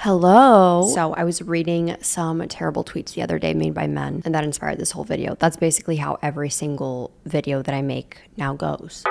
Hello. So I was reading some terrible tweets the other day made by men, and that inspired this whole video. That's basically how every single video that I make now goes.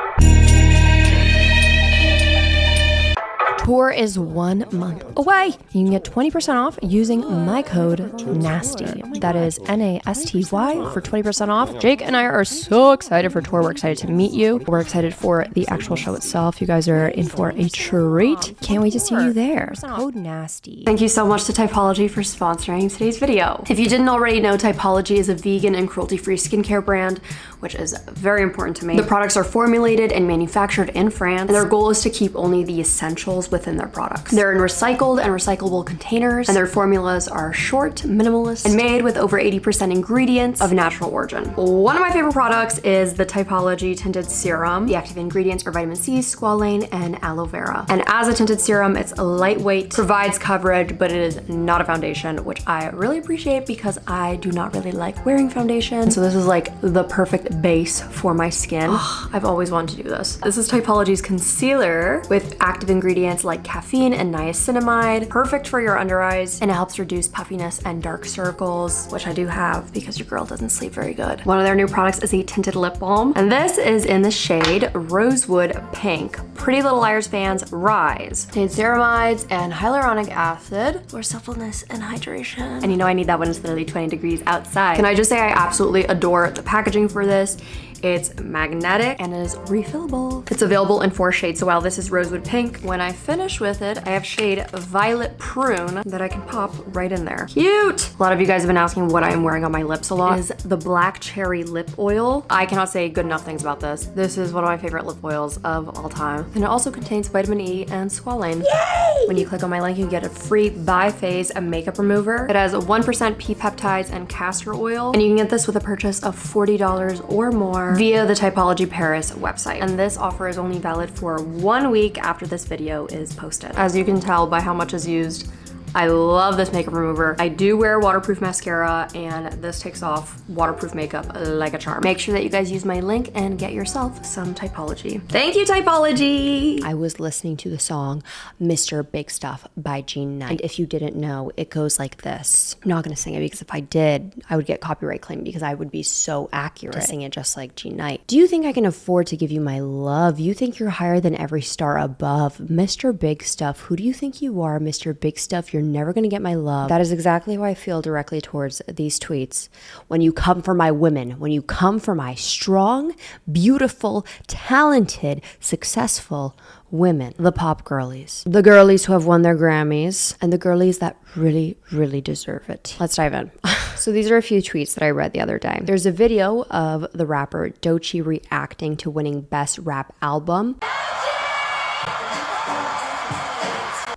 Tour is 1 month away. You can get 20% off using my code NASTY. That is NASTY for 20% off. Jake and I are so excited for tour. We're excited to meet you. We're excited for the actual show itself. You guys are in for a treat. Can't wait to see you there. Code NASTY. Thank you so much to Typology for sponsoring today's video. If you didn't already know, Typology is a vegan and cruelty-free skincare brand, which is very important to me. The products are formulated and manufactured in France, and their goal is to keep only the essentials within their products. They're in recycled and recyclable containers, and their formulas are short, minimalist, and made with over 80% ingredients of natural origin. One of my favorite products is the Typology Tinted Serum. The active ingredients are vitamin C, squalane, and aloe vera. And as a tinted serum, it's lightweight, provides coverage, but it is not a foundation, which I really appreciate because I do not really like wearing foundation. So this is like the perfect base for my skin. I've always wanted to do this. This is Typology's concealer with active ingredients like caffeine and niacinamide, perfect for your under eyes, and it helps reduce puffiness and dark circles, which I do have because your girl doesn't sleep very good. One of their new products is a tinted lip balm, and this is in the shade Rosewood Pink. Pretty Little Liars fans, rise. Contains ceramides and hyaluronic acid for suppleness and hydration. And you know I need that when it's literally 20 degrees outside. Can I just say I absolutely adore the packaging for this. It's magnetic and it is refillable. It's available in 4 shades. So while this is Rosewood Pink, when I finish with it, I have shade Violet Prune that I can pop right in there. Cute! A lot of you guys have been asking what I'm wearing on my lips a lot. Is the Black Cherry Lip Oil. I cannot say good enough things about this. This is one of my favorite lip oils of all time. And it also contains vitamin E and squalane. Yay! When you click on my link, you get a free bi-phase makeup remover. It has 1% pea peptides and castor oil. And you can get this with a purchase of $40 or more via the Typology Paris website. And this offer is only valid for 1 week after this video is posted. As you can tell by how much is used, I love this makeup remover. I do wear waterproof mascara, and this takes off waterproof makeup like a charm. Make sure that you guys use my link and get yourself some Typology. Thank you, Typology! I was listening to the song Mr. Big Stuff by Jean Knight. And if you didn't know, it goes like this. I'm not gonna sing it because if I did, I would get copyright claim because I would be so accurate to sing it just like Jean Knight. Do you think I can afford to give you my love? You think you're higher than every star above? Mr. Big Stuff, who do you think you are, Mr. Big Stuff? You're never gonna get my love. That is exactly how I feel directly towards these tweets. When you come for my women, when you come for my strong, beautiful, talented, successful women, the pop girlies, the girlies who have won their Grammys, and the girlies that really, really deserve it. Let's dive in. So these are a few tweets that I read the other day. There's a video of the rapper Doechii reacting to winning Best Rap Album.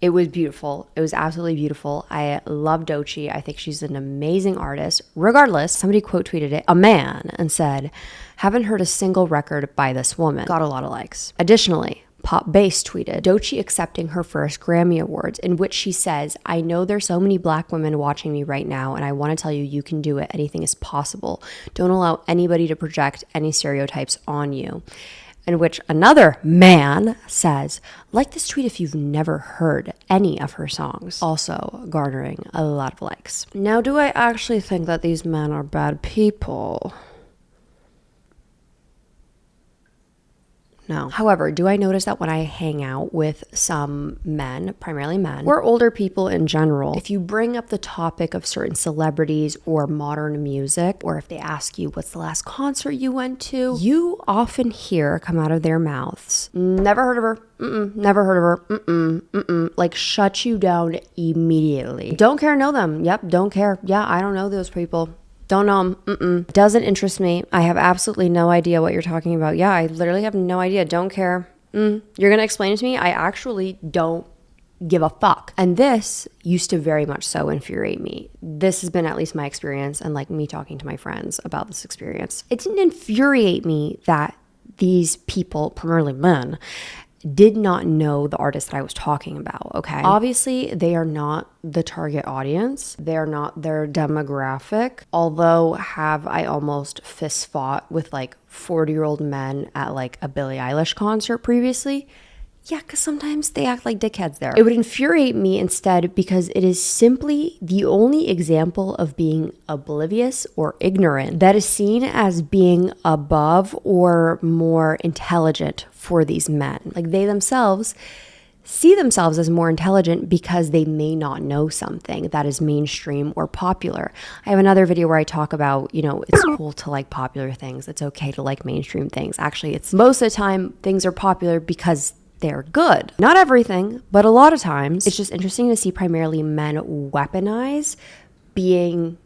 It was beautiful. It was absolutely beautiful. I love Doechii. I think she's an amazing artist. Regardless, somebody quote tweeted it, a man, and said, haven't heard a single record by this woman. Got a lot of likes. Additionally, Pop Bass tweeted, Doechii accepting her first Grammy Awards, in which she says, I know there's so many black women watching me right now, and I want to tell you, you can do it. Anything is possible. Don't allow anybody to project any stereotypes on you. In which another man says, like this tweet if you've never heard any of her songs, also garnering a lot of likes. Now, do I actually think that these men are bad people? No. However, do I notice that when I hang out with some men, primarily men, or older people in general, if you bring up the topic of certain celebrities or modern music, or if they ask you what's the last concert you went to, you often hear come out of their mouths, never heard of her, never heard of her, like shut you down immediately. Don't care, know them. Yep, don't care. Yeah, I don't know those people. Don't know them. Doesn't interest me. I have absolutely no idea what you're talking about. Yeah, I literally have no idea. Don't care. You're going to explain it to me? I actually don't give a fuck. And this used to very much so infuriate me. This has been at least my experience, and like me talking to my friends about this experience. It didn't infuriate me that these people, primarily men, did not know the artist that I was talking about, okay? Obviously, they are not the target audience. They're not their demographic. Although, have I almost fist fought with like 40-year-old men at like a Billie Eilish concert previously? Yeah, because sometimes they act like dickheads there. It would infuriate me instead because it is simply the only example of being oblivious or ignorant that is seen as being above or more intelligent for these men. Like they themselves see themselves as more intelligent because they may not know something that is mainstream or popular. I have another video where I talk about, it's cool to like popular things. It's okay to like mainstream things. Actually, it's most of the time things are popular because they're good. Not everything, but a lot of times. It's just interesting to see primarily men weaponize being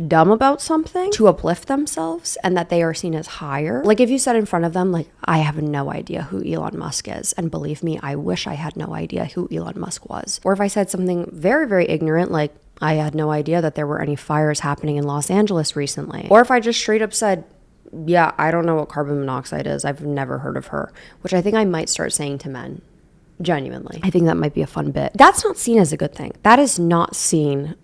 dumb about something to uplift themselves and that they are seen as higher. Like if you said in front of them, like, I have no idea who Elon Musk is. And believe me, I wish I had no idea who Elon Musk was. Or if I said something very, very ignorant, like I had no idea that there were any fires happening in Los Angeles recently. Or if I just straight up said, yeah, I don't know what carbon monoxide is. I've never heard of her, which I think I might start saying to men. Genuinely. I think that might be a fun bit. That's not seen as a good thing. That is not seen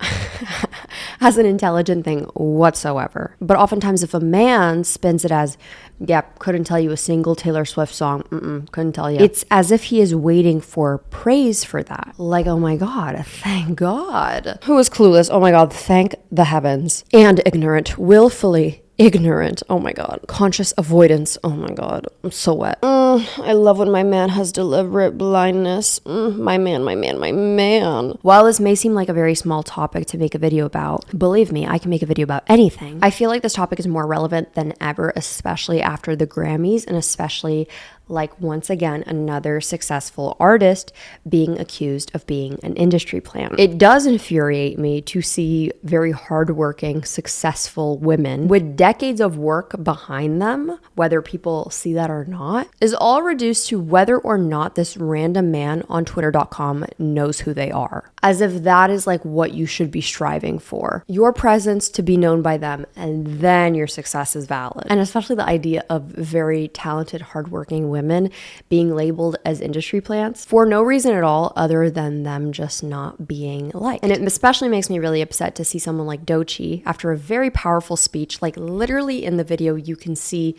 as an intelligent thing whatsoever. But oftentimes if a man spins it as, yeah, couldn't tell you a single Taylor Swift song, couldn't tell you. It's as if he is waiting for praise for that. Like, oh my God, thank God. Who is clueless? Oh my God, thank the heavens. And ignorant, willfully ignorant. Oh my God. Conscious avoidance. Oh my God. I'm so wet. I love when my man has deliberate blindness. My man. While this may seem like a very small topic to make a video about, believe me, I can make a video about anything. I feel like this topic is more relevant than ever, especially after the Grammys and especially like once again another successful artist being accused of being an industry plant. It does infuriate me to see very hardworking, successful women with decades of work behind them, whether people see that or not, is all reduced to whether or not this random man on twitter.com knows who they are. As if that is like what you should be striving for. Your presence to be known by them, and then your success is valid. And especially the idea of very talented, hardworking women being labeled as industry plants for no reason at all other than them just not being liked. And it especially makes me really upset to see someone like Doechii after a very powerful speech, like literally in the video you can see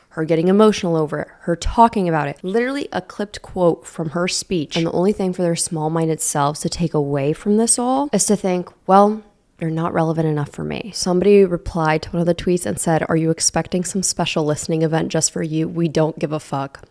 her getting emotional over it, her talking about it, literally a clipped quote from her speech. And the only thing for their small-minded selves to take away from this all is to think, well, they're not relevant enough for me. Somebody replied to one of the tweets and said, are you expecting some special listening event just for you? We don't give a fuck.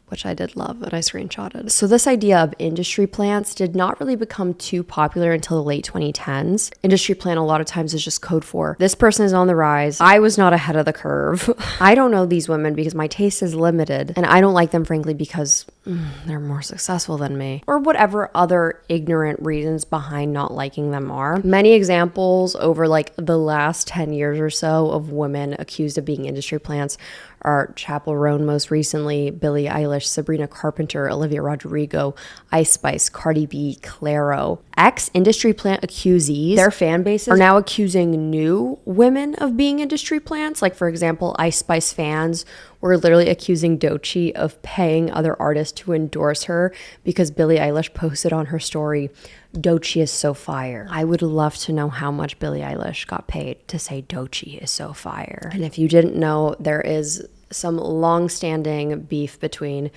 Which I did love and I screenshotted. So this idea of industry plants did not really become too popular until the late 2010s. Industry plant a lot of times is just code for, this person is on the rise. I was not ahead of the curve. I don't know these women because my taste is limited and I don't like them frankly because they're more successful than me, or whatever other ignorant reasons behind not liking them are. Many examples over like the last 10 years or so of women accused of being industry plants are Chappell Roan most recently, Billie Eilish, Sabrina Carpenter, Olivia Rodrigo, Ice Spice, Cardi B, Clairo. Ex-industry plant accusees, their fan bases are now accusing new women of being industry plants. Like for example, Ice Spice fans were literally accusing Doechii of paying other artists to endorse her because Billie Eilish posted on her story, Doechii is so fire. I would love to know how much Billie Eilish got paid to say Doechii is so fire. And if you didn't know, there is some long-standing beef between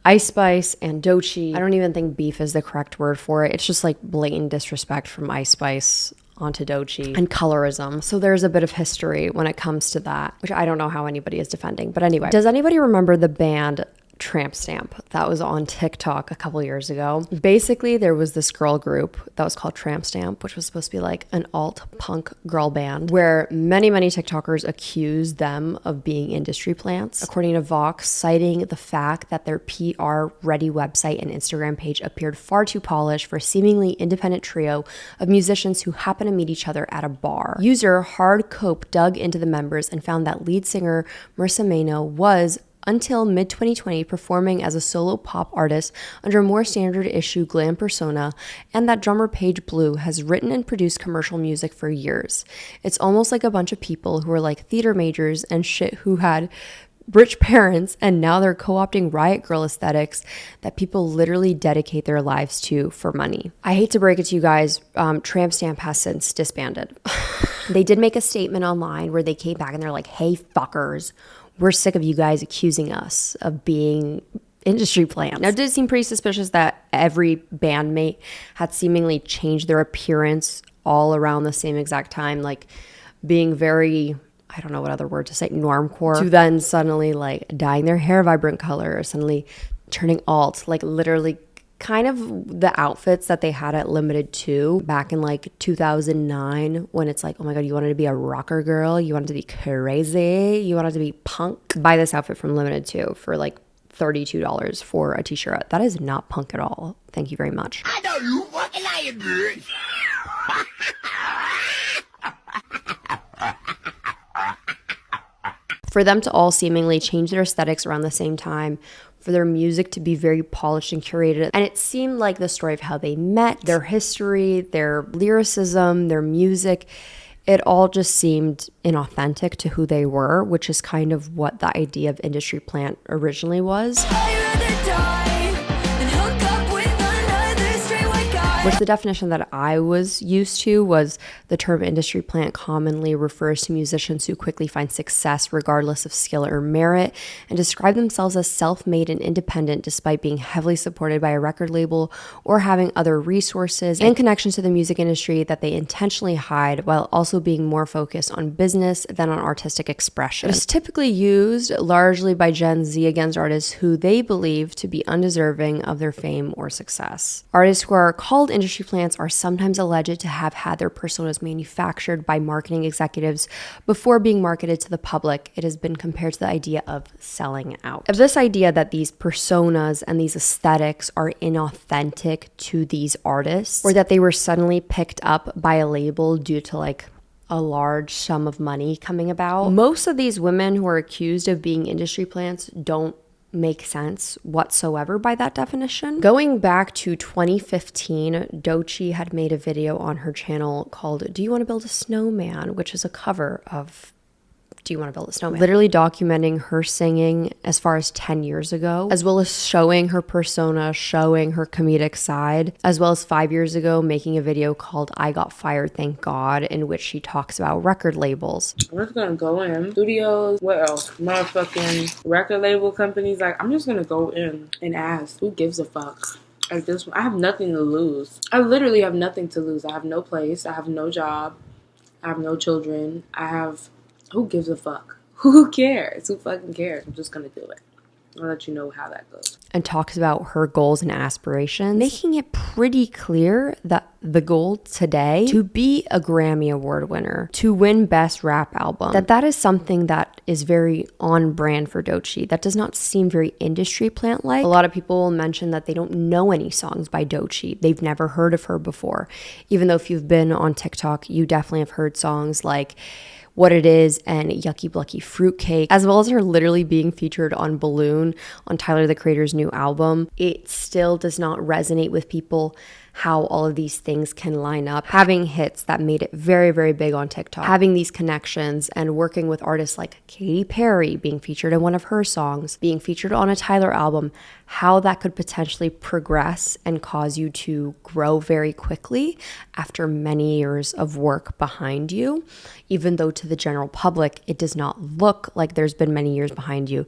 Ice Spice and Doechii. I don't even think beef is the correct word for it. It's just like blatant disrespect from Ice Spice onto Doechii and colorism. So there's a bit of history when it comes to that, which I don't know how anybody is defending. But anyway, does anybody remember the band Tramp Stamp that was on TikTok a couple years ago? Basically, there was this girl group that was called Tramp Stamp, which was supposed to be like an alt punk girl band where many TikTokers accused them of being industry plants. According to Vox, citing the fact that their PR ready website and Instagram page appeared far too polished for a seemingly independent trio of musicians who happened to meet each other at a bar. User Hard Cope dug into the members and found that lead singer Marissa Mano was until mid-2020 performing as a solo pop artist under a more standard issue glam persona, and that drummer Paige Blue has written and produced commercial music for years. It's almost like a bunch of people who are like theater majors and shit who had rich parents and now they're co-opting Riot Girl aesthetics that people literally dedicate their lives to for money. I hate to break it to you guys, Tramp Stamp has since disbanded. They did make a statement online where they came back and they're like, hey fuckers, we're sick of you guys accusing us of being industry plants. Now, it did seem pretty suspicious that every bandmate had seemingly changed their appearance all around the same exact time, like being very, I don't know what other word to say, normcore, to then suddenly like dyeing their hair vibrant color, or suddenly turning alt, like literally kind of the outfits that they had at Limited 2 back in like 2009, when it's like, oh my God, you wanted to be a rocker girl, you wanted to be crazy, you wanted to be punk. Buy this outfit from Limited 2 for like $32 for a t-shirt. That is not punk at all. Thank you very much. I know you fucking lying, bitch. For them to all seemingly change their aesthetics around the same time, for their music to be very polished and curated. And it seemed like the story of how they met, their history, their lyricism, their music, it all just seemed inauthentic to who they were, which is kind of what the idea of industry plant originally was. Which the definition that I was used to was the term industry plant commonly refers to musicians who quickly find success regardless of skill or merit, and describe themselves as self-made and independent despite being heavily supported by a record label or having other resources and connections to the music industry that they intentionally hide, while also being more focused on business than on artistic expression. It is typically used largely by Gen Z against artists who they believe to be undeserving of their fame or success. Artists who are called industry plants are sometimes alleged to have had their personas manufactured by marketing executives before being marketed to the public. It has been compared to the idea of selling out. If this idea that these personas and these aesthetics are inauthentic to these artists, or that they were suddenly picked up by a label due to like a large sum of money coming about, most of these women who are accused of being industry plants don't make sense whatsoever by that definition. Going back to 2015, Doechii had made a video on her channel called Do You Want to Build a Snowman?, which is a cover of Do You Want to Build a Snowman?, literally documenting her singing as far as 10 years ago, as well as showing her persona, showing her comedic side, as well as 5 years ago making a video called I Got Fired, Thank God, in which she talks about record labels. We're just gonna go in studios, what else, motherfucking record label companies, like I'm just gonna go in and ask, who gives a fuck? At this point, I have nothing to lose. I literally have nothing to lose. I have no place, I have no job, I have no children, who gives a fuck? Who cares? Who fucking cares? I'm just gonna do it. I'll let you know how that goes. And talks about her goals and aspirations, making it pretty clear that the goal today to be a Grammy Award winner, to win Best Rap Album, that is something that is very on brand for Doechii. That does not seem very industry plant-like. A lot of people will mention that they don't know any songs by Doechii. They've never heard of her before. Even though if you've been on TikTok, you definitely have heard songs like What It Is and Yucky Blucky Fruitcake, as well as her literally being featured on Balloon on Tyler the Creator's new album. It still does not resonate with people how all of these things can line up. Having hits that made it very, very big on TikTok, having these connections and working with artists like Katy Perry, being featured in one of her songs, being featured on a Tyler album, how that could potentially progress and cause you to grow very quickly after many years of work behind you, even though to the general public, it does not look like there's been many years behind you,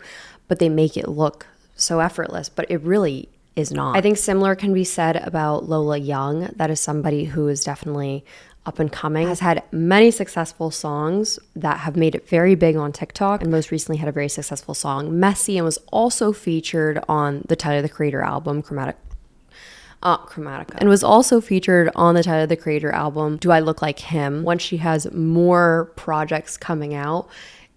but they make it look so effortless, but it really is not. I think similar can be said about Lola Young. That is somebody who is definitely up and coming, has had many successful songs that have made it very big on TikTok, and most recently had a very successful song, Messy, and was also featured on the Tyler the Creator album, Chromatica, and was also featured on the Tyler the Creator album, Do I Look Like Him? Once she has more projects coming out,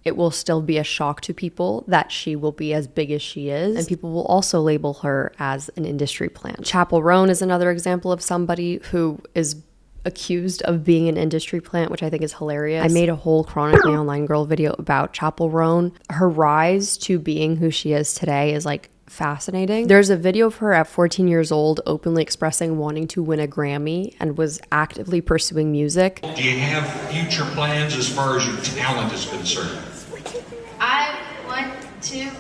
it will still be a shock to people that she will be as big as she is, and people will also label her as an industry plant. Chappell Roan is another example of somebody who is accused of being an industry plant, which I think is hilarious. I made a whole Chronically Online Girl video about Chappell Roan. Her rise to being who she is today is like fascinating. There's a video of her at 14 years old openly expressing wanting to win a Grammy and was actively pursuing music. Do you have future plans as far as your talent is concerned? I want to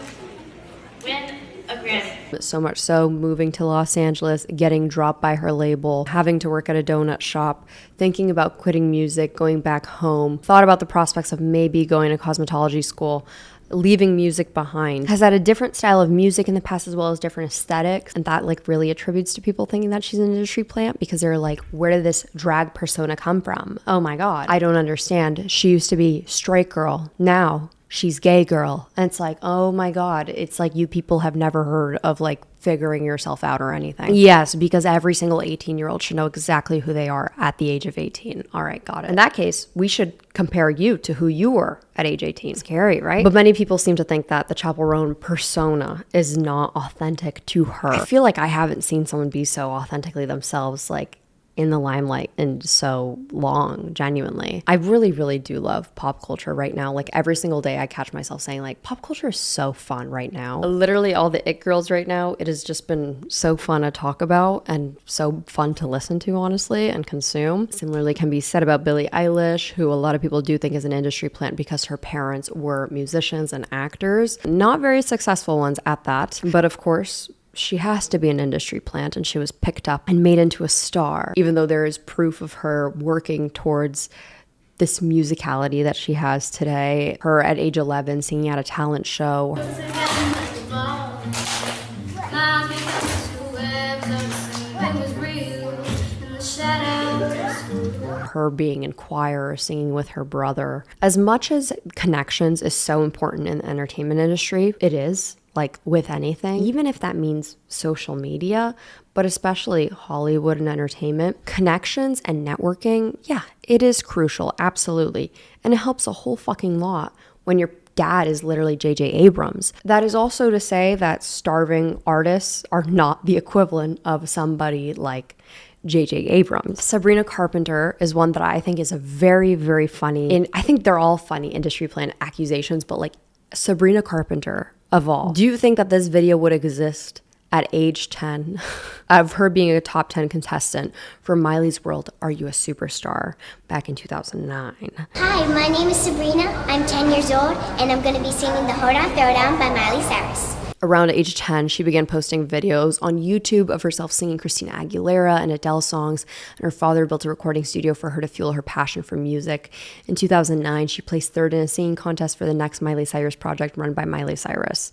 win a Grammy. So much so, moving to Los Angeles, getting dropped by her label, having to work at a donut shop, thinking about quitting music, going back home, thought about the prospects of maybe going to cosmetology school, leaving music behind, has had a different style of music in the past as well as different aesthetics, and that like really attributes to people thinking that she's an industry plant because they're like, where did this drag persona come from? Oh my god, I don't understand. She used to be straight girl, now she's gay girl. And it's like, oh my god, it's like you people have never heard of like figuring yourself out or anything. Yes, because every single 18-year-old should know exactly who they are at the age of 18. All right, got it. In that case, we should compare you to who you were at age 18. Scary, right? But many people seem to think that the Chappell Roan persona is not authentic to her. I feel like I haven't seen someone be so authentically themselves like in the limelight in so long, genuinely. I really, really do love pop culture right now. Like every single day I catch myself saying like, pop culture is so fun right now. Literally all the it girls right now, it has just been so fun to talk about and so fun to listen to, honestly, and consume. Similarly can be said about Billie Eilish, who a lot of people do think is an industry plant because her parents were musicians and actors. Not very successful ones at that, but of course, she has to be an industry plant, and she was picked up and made into a star, even though there is proof of her working towards this musicality that she has today. Her at age 11 singing at a talent show. Her being in choir, singing with her brother. As much as connections is so important in the entertainment industry, it is. Like with anything, even if that means social media, but especially Hollywood and entertainment, connections and networking, yeah, it is crucial, absolutely. And it helps a whole fucking lot when your dad is literally J.J. Abrams. That is also to say that starving artists are not the equivalent of somebody like J.J. Abrams. Sabrina Carpenter is one that I think is a very, very funny, and I think they're all funny industry plant accusations, but like Sabrina Carpenter of all. Do you think that this video would exist at age 10 of her being a top 10 contestant for Miley's World, Are You a Superstar back in 2009? Hi, my name is Sabrina. I'm 10 years old, and I'm going to be singing the Hold On Throwdown by Miley Cyrus. Around age 10, she began posting videos on YouTube of herself singing Christina Aguilera and Adele songs, and her father built a recording studio for her to fuel her passion for music. In 2009, she placed third in a singing contest for the next Miley Cyrus project run by Miley Cyrus.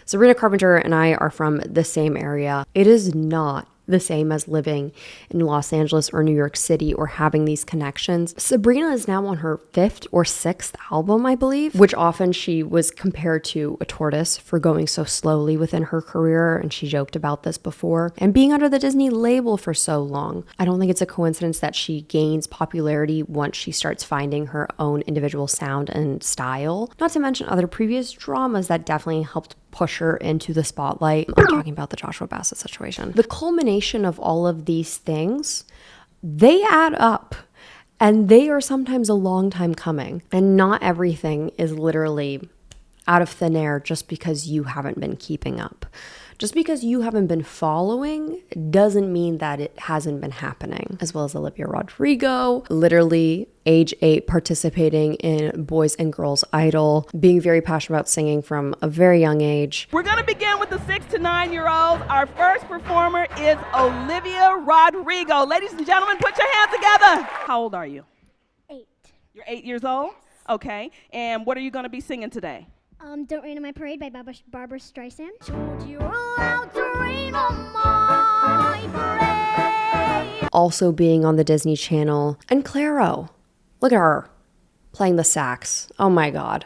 Sabrina Carpenter and I are from the same area. It is not the same as living in Los Angeles or New York City or having these connections. Sabrina is now on her 5th or 6th album, I believe, which often she was compared to a tortoise for going so slowly within her career, and she joked about this before. And being under the Disney label for so long, I don't think it's a coincidence that she gains popularity once she starts finding her own individual sound and style. Not to mention other previous dramas that definitely helped push her into the spotlight. I'm talking about the Joshua Bassett situation. The culmination of all of these things, they add up, and they are sometimes a long time coming. And not everything is literally out of thin air just because you haven't been keeping up. Just because you haven't been following doesn't mean that it hasn't been happening. As well as Olivia Rodrigo, literally age 8, participating in Boys and Girls Idol, being very passionate about singing from a very young age. We're gonna begin with the 6 to 9-year-olds. Our first performer is Olivia Rodrigo. Ladies and gentlemen, put your hands together. How old are you? 8. You're 8 years old? Okay. And what are you gonna be singing today? Don't Rain on My Parade by Barbara Streisand. Told you allowed to rain on my parade. Also being on the Disney Channel. And Clairo. Look at her playing the sax. Oh my God.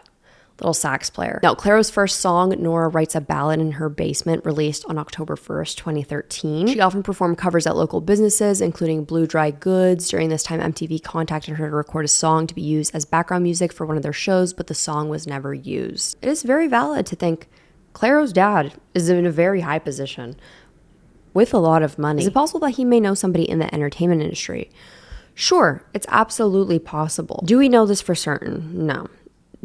Little sax player. Now, Clairo's first song, Nora Writes a Ballad in Her Basement, released on October 1st, 2013. She often performed covers at local businesses, including Blue Dry Goods. During this time, MTV contacted her to record a song to be used as background music for one of their shows, but the song was never used. It is very valid to think Clairo's dad is in a very high position with a lot of money. Is it possible that he may know somebody in the entertainment industry? Sure, it's absolutely possible. Do we know this for certain? No.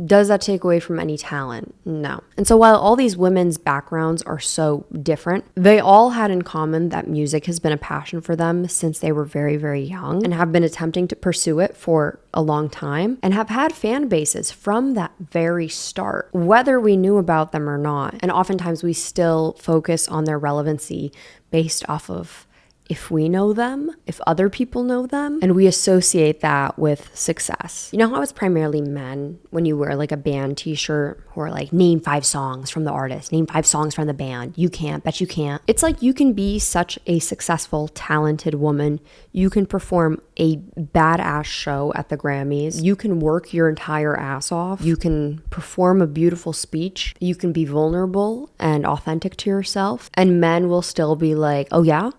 Does that take away from any talent? No. And so while all these women's backgrounds are so different, they all had in common that music has been a passion for them since they were very, very young, and have been attempting to pursue it for a long time, and have had fan bases from that very start, whether we knew about them or not. And oftentimes we still focus on their relevancy based off of if we know them, if other people know them, and we associate that with success. You know how it's primarily men when you wear like a band t-shirt who are like, name 5 songs from the artist, name 5 songs from the band. You can't, bet you can't. It's like you can be such a successful, talented woman. You can perform a badass show at the Grammys. You can work your entire ass off. You can perform a beautiful speech. You can be vulnerable and authentic to yourself. And men will still be like, oh yeah?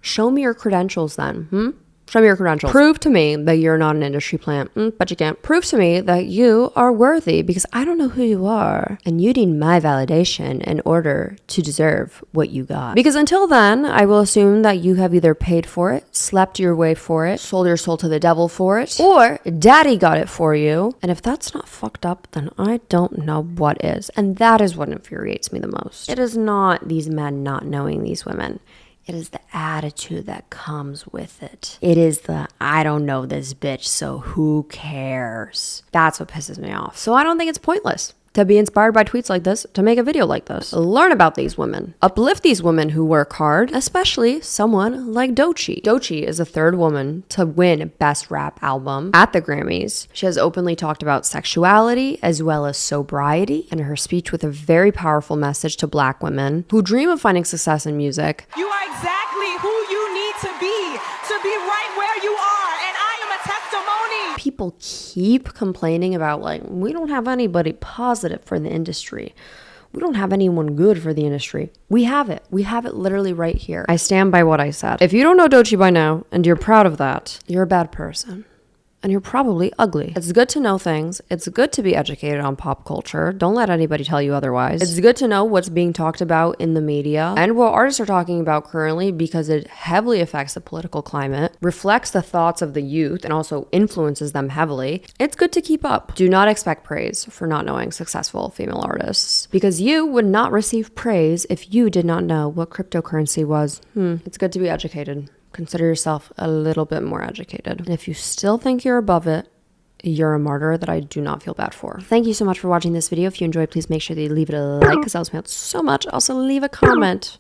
Show me your credentials then, Show me your credentials. Prove to me that you're not an industry plant, but you can't. Prove to me that you are worthy because I don't know who you are. And you need my validation in order to deserve what you got. Because until then, I will assume that you have either paid for it, slept your way for it, sold your soul to the devil for it, or daddy got it for you. And if that's not fucked up, then I don't know what is. And that is what infuriates me the most. It is not these men not knowing these women. It is the attitude that comes with it. It is the, I don't know this bitch, so who cares? That's what pisses me off. So I don't think it's pointless to be inspired by tweets like this, to make a video like this. Learn about these women. Uplift these women who work hard, especially someone like Doechii. Doechii is the 3rd woman to win Best Rap Album at the Grammys. She has openly talked about sexuality as well as sobriety in her speech with a very powerful message to Black women who dream of finding success in music. You are exactly who you need to be right where you are, and I am a testimony. People keep complaining about like, we don't have anybody positive for the industry. We don't have anyone good for the industry. We have it. We have it literally right here. I stand by what I said. If you don't know Doechii by now and you're proud of that, you're a bad person. And you're probably ugly. It's good to know things. It's good to be educated on pop culture. Don't let anybody tell you otherwise. It's good to know what's being talked about in the media and what artists are talking about currently because it heavily affects the political climate, reflects the thoughts of the youth, and also influences them heavily. It's good to keep up. Do not expect praise for not knowing successful female artists because you would not receive praise if you did not know what cryptocurrency was. It's good to be educated. Consider yourself a little bit more educated. And if you still think you're above it, you're a martyr that I do not feel bad for. Thank you so much for watching this video. If you enjoyed, please make sure that you leave it a like because that helps me out so much. Also, leave a comment.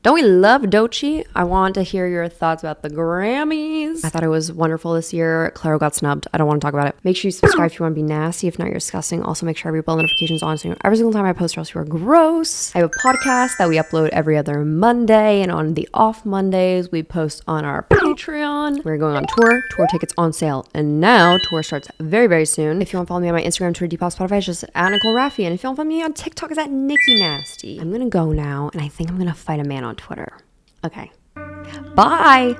Don't we love Doechii? I want to hear your thoughts about the Grammys. I thought it was wonderful this year. Claro got snubbed. I don't want to talk about it. Make sure you subscribe if you want to be nasty. If not, you're disgusting. Also, make sure every bell notifications on so you know every single time I post or else you are gross. I have a podcast that we upload every other Monday, and on the off Mondays, we post on our Patreon. We're going on tour. Tour tickets on sale. And now, tour starts very, very soon. If you want to follow me on my Instagram, Twitter, Depop, Spotify, it's just at Nicole Rafiee. And if you want to follow me on TikTok, it's at Nikki Nasty. I'm going to go now, and I think I'm going to fight a man on Twitter. Okay. Bye.